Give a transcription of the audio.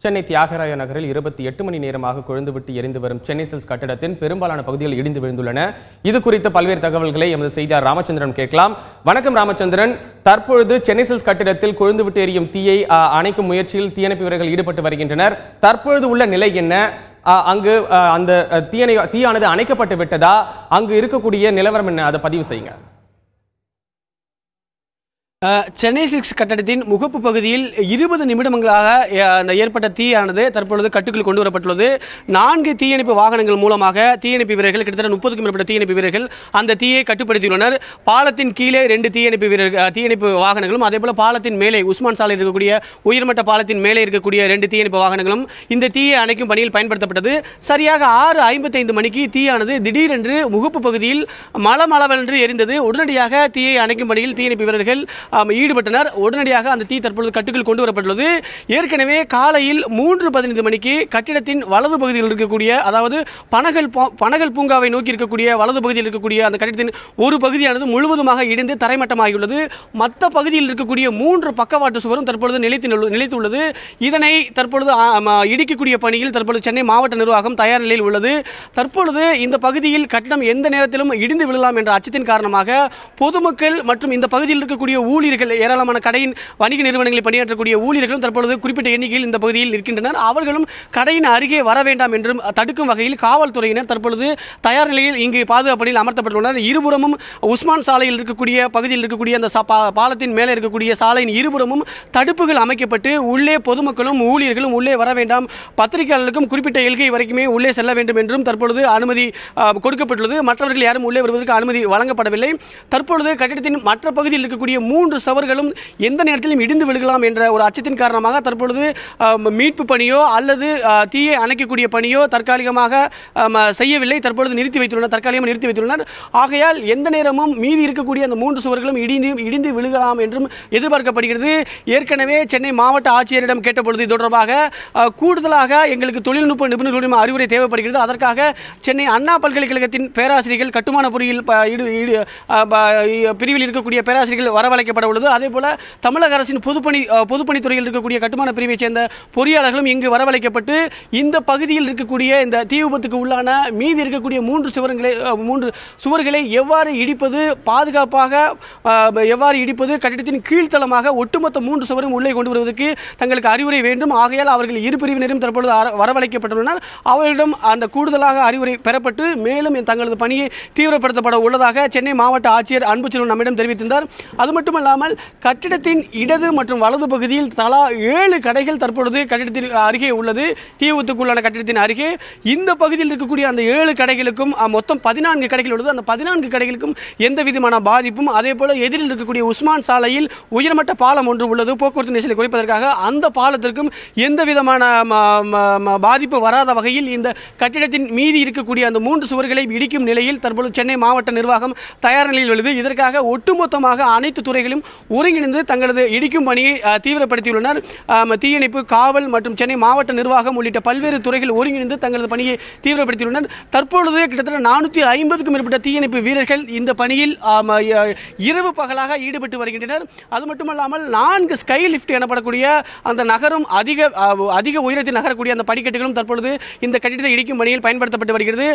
சென்னை தியாகராய நகரில் 28 மணி நேரமாக கொழுந்துவிட்டு எரிந்து வரும் சென்னை சில்க்ஸ் கட்டடத்தின் பெரும்பாலான பகுதிகள் இடிந்து விழுந்துள்ளன. இது குறித்த பல்வேறு தகவல்களை எமது செய்தியாளர் ராமச்சந்திரன் கேட்கலாம். வணக்கம் ராமச்சந்திரன். தற்பொழுது சென்னை சில்க்ஸ் கட்டிடத்தில் கொழுந்துவிட்டு எரியும் தீயை அணைக்கும் முயற்சியில் தீயணைப்பு வீரர்கள் ஈடுபட்டு வருகின்றனர். தற்பொழுது உள்ள நிலை என்ன? அங்கு அந்த தீயானது அணைக்கப்பட்டு விட்டதா? அங்கு இருக்கக்கூடிய நிலவரம் என்ன? அதை பதிவு செய்யுங்க. சென்னை சில்க்ஸ் கட்டடத்தின் முகப்பு பகுதியில் 20 நிமிடங்களாக ஏற்பட்ட தீயானது தற்பொழுது கட்டுக்குள் கொண்டு வரப்பட்டுள்ளது. 4 தீயணைப்பு வாகனங்கள் மூலமாக தீயணைப்பு வீரர்கள் கிட்டத்தட்ட 30க்கும் மேற்பட்ட தீயணைப்பு வீரர்கள் அந்த தீயை கட்டுப்படுத்தியுள்ளனர். பாலத்தின் கீழே 2 தீயணைப்பு வாகனங்களும், அதேபோல பாலத்தின் மேலே உஸ்மான் சாலை இருக்கக்கூடிய உயர்மட்ட பாலத்தின் மேலே இருக்கக்கூடிய 2 தீயணைப்பு வாகனங்களும் இந்த தீயை அணைக்கும் பணியில் பயன்படுத்தப்பட்டது. சரியாக 6:55 மணிக்கு தீயானது திடீரென்று முகப்பு பகுதியில் மளமளவென்று எரிந்தது. உடனடியாக தீயை அணைக்கும் பணியில் தீயணைப்பு வீரர்கள் ஈடுபட்டனர். உடனடியாக அந்த தீ தற்பொழுது கட்டுக்குள் கொண்டு வரப்பட்டுள்ளது. ஏற்கனவே காலையில் 3:15 மணிக்கு கட்டிடத்தின் வலது பகுதியில் இருக்கக்கூடிய, அதாவது பனகல் பூங்காவை நோக்கி இருக்கக்கூடிய வலது பகுதியில் இருக்கக்கூடிய அந்த கட்டிடத்தின் ஒரு பகுதியானது முழுவதுமாக இடிந்து தரைமட்டமாகியுள்ளது. மற்ற பகுதியில் இருக்கக்கூடிய 3 பக்கவாட்டு சுவரும் தற்பொழுது நிலைத்துள்ளது. இதனை தற்பொழுது இடிக்கக்கூடிய பணியில் தற்பொழுது சென்னை மாவட்ட நிர்வாகம் தயார் நிலையில் உள்ளது. தற்பொழுது இந்த பகுதியில் கட்டிடம் எந்த நேரத்திலும் இடிந்து விழலாம் என்ற அச்சத்தின் காரணமாக பொதுமக்கள் மற்றும் இந்த பகுதியில் இருக்கக்கூடிய ஊழியர்கள், ஏராளமான கடையின் வணிக நிறுவனங்களில் பணியாற்றக்கூடிய ஊழியர்களும் தற்பொழுது குறிப்பிட்ட எண்ணிக்கையில் இந்த பகுதியில் நிற்கின்றனர். அவர்களும் கடையின் அருகே வர வேண்டாம் என்றும் தடுக்கும் வகையில் காவல்துறையினர் தற்பொழுது தயார் நிலையில் இங்கு பாதுகாப்பு பணியில் அமர்த்தப்பட்டுள்ளனர். இருபுறமும் உஸ்மான் சாலையில் இருக்கக்கூடிய பகுதியில் இருக்கக்கூடிய அந்த பாலத்தின் மேலே இருக்கக்கூடிய சாலையின் இருபுறமும் தடுப்புகள் அமைக்கப்பட்டு உள்ளே பொதுமக்களும் ஊழியர்களும் உள்ளே வர வேண்டாம், பத்திரிகையாளர்களுக்கும் குறிப்பிட்ட எல்கை வரைக்குமே உள்ளே செல்ல வேண்டும் என்றும் தற்பொழுது அனுமதி கொடுக்கப்பட்டுள்ளது. மற்றவர்கள் யாரும் உள்ளே வருவதற்கு அனுமதி வழங்கப்படவில்லை. தற்பொழுது கட்டிடத்தின் மற்ற பகுதியில் இருக்கக்கூடிய 3 சவர்களும் எந்த நேரத்திலும் இடிந்து விழுகலாம் என்ற ஒரு அச்சத்தின் காரணமாக தற்பொழுது மீட்பு பணியோ அல்லது தீயை அணைக்கக்கூடிய பணியோ தற்காலிகமாக செய்யவில்லை. தற்பொழுது தற்காலிகமாக நிறுத்தி வைத்துள்ளனர். ஆகையால் எந்த நேரமும் மீதி இருக்கக்கூடிய அந்த 3 சுவர்களும் இடிந்து விழுகலாம் என்றும் எதிர்பார்க்கப்படுகிறது. ஏற்கனவே சென்னை மாவட்ட ஆட்சியரிடம் கேட்டபொழுது தொடர்பாக கூடுதலாக எங்களுக்கு தொழில்நுட்ப நிபுணர்களின் அறிவுரை தேவைப்படுகிறது. அதற்காக சென்னை அண்ணா பல்கலைக்கழகத்தின் பேராசிரியர்கள், கட்டுமான பொறியியல் பிரிவில் இருக்கக்கூடிய பேராசிரியர்கள் வரவழைக்கப்பட உள்ளது. அதேபோல தமிழக அரசின் பொதுப்பணித்துறையில் இருக்கக்கூடிய கட்டுமான பிரிவை சேர்ந்த பொறியாளர்களும் இங்கு வரவழைக்கப்பட்டு இந்த பகுதியில் இருக்கக்கூடிய இந்த தீ விபத்துக்கு உள்ளான மீதி இருக்கக்கூடிய 3 சுவர்களை எவ்வாறு இடிப்பது, பாதுகாப்பாக எவ்வாறு இடிப்பது, கட்டிடத்தின் கீழ்த்தளமாக ஒட்டுமொத்த 3 சுவரும் உள்ளே கொண்டு வருவதற்கு தங்களுக்கு அறிவுரை வேண்டும். ஆகையால் அவர்கள் இரு பிரிவினரும் தற்பொழுது வரவழைக்கப்பட்டுள்ளனர். அவர்களிடம் அந்த கூடுதலாக அறிவுரை பெறப்பட்டு மேலும் தங்களது பணியை தீவிரப்படுத்தப்பட உள்ளதாக சென்னை மாவட்ட ஆட்சியர் அன்புச்செல்வன் நம்மிடம் தெரிவித்திருந்தார். அது மட்டுமல்லாமல் கட்டிடத்தின் இடது மற்றும் வலது பகுதியில் தலா 7 கடைகள் தற்பொழுது கட்டிடத்தின் அருகே உள்ளது. தீ விபத்துக்குள்ளான கட்டிடத்தின் அருகே இந்த பகுதியில் இருக்கக்கூடிய அந்த 7 கடைகளுக்கும் மொத்தம் 14 கடைகள் உள்ளது. அந்த 14 கடைகளுக்கும் எந்த விதமான பாதிப்பும், அதே போல எதிரில் இருக்கக்கூடிய உஸ்மான் சாலையில் உயர்மட்ட பாலம் ஒன்று உள்ளது. போக்குவரத்து நெரிசலை குறைப்பதற்காக அந்த பாலத்திற்கும் எந்த விதமான பாதிப்பு வராத வகையில் இந்த கட்டிடத்தின் மீதி இருக்கக்கூடிய அந்த 3 சுவர்களை இடிக்கும் நிலையில் தற்பொழுது சென்னை மாவட்ட நிர்வாகம் தயார் நிலையில் உள்ளது. இதற்காக ஒட்டுமொத்தமாக அனைத்து துறைகளும் ஒருங்கிணைந்து தங்களது இடிக்கும் பணியை தீவிரப்படுத்தியுள்ளனர். தீயணைப்பு, காவல் மற்றும் சென்னை மாவட்ட நிர்வாகம் உள்ளிட்ட பல்வேறு துறைகள் ஒருங்கிணைந்து தங்களது பணியை தீவிரப்படுத்தியுள்ளனர். தற்பொழுது கிட்டத்தட்ட 450க்கும் மேற்பட்ட தீயணைப்பு வீரர்கள் இந்த பணியில் இரவு பகலாக ஈடுபட்டு வருகின்றனர். அது மட்டுமல்லாமல் 4 ஸ்கை லிப்ட் எனப்படக்கூடிய அந்த நகரும் அதிக உயரத்தில் நகரக்கூடிய அந்த படிக்கட்டுகளும் தற்பொழுது இந்த கட்டிடத்தை இடிக்கும் பணியில் பயன்படுத்தப்பட்டு வருகிறது.